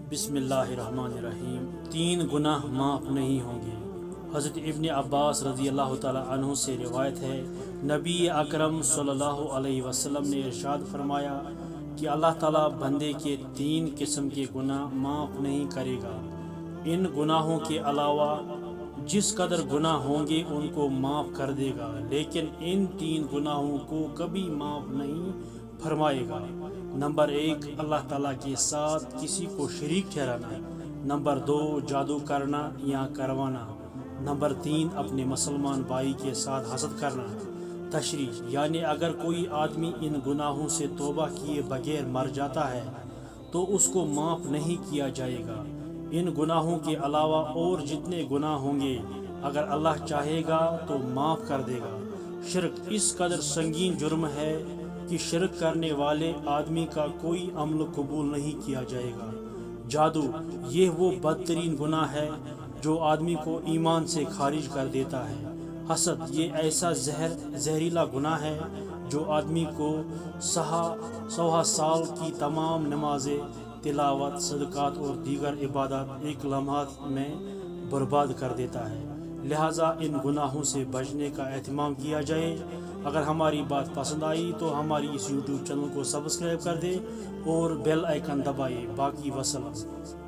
بسم اللہ الرحمن الرحیم۔ 3 گناہ معاف نہیں ہوں گے۔ حضرت ابن عباس رضی اللہ تعالی عنہ سے روایت ہے، نبی اکرم صلی اللہ علیہ وسلم نے ارشاد فرمایا کہ اللہ تعالیٰ بندے کے 3 قسم کے گناہ معاف نہیں کرے گا۔ ان گناہوں کے علاوہ جس قدر گناہ ہوں گے ان کو معاف کر دے گا، لیکن ان 3 گناہوں کو کبھی معاف نہیں فرمائے گا۔ نمبر 1، اللہ تعالیٰ کے ساتھ کسی کو شریک ٹھہرانا۔ نمبر 2، جادو کرنا یا کروانا۔ نمبر 3، اپنے مسلمان بھائی کے ساتھ حسد کرنا۔ تشریح، یعنی اگر کوئی آدمی ان گناہوں سے توبہ کیے بغیر مر جاتا ہے تو اس کو معاف نہیں کیا جائے گا۔ ان گناہوں کے علاوہ اور جتنے گناہ ہوں گے اگر اللہ چاہے گا تو معاف کر دے گا۔ شرک اس قدر سنگین جرم ہے کہ شرک کرنے والے آدمی کا کوئی عمل قبول نہیں کیا جائے گا۔ جادو، یہ وہ بدترین گناہ ہے جو آدمی کو ایمان سے خارج کر دیتا ہے۔ حسد، یہ ایسا زہریلا گناہ ہے جو آدمی کو 100 سال کی تمام نمازیں، تلاوت، صدقات اور دیگر عبادات ایک لمحات میں برباد کر دیتا ہے۔ لہٰذا ان گناہوں سے بچنے کا اہتمام کیا جائے۔ اگر ہماری بات پسند آئی تو ہماری اس یوٹیوب چینل کو سبسکرائب کر دیں اور بیل آئیکن دبائیں۔ باقی وسلام۔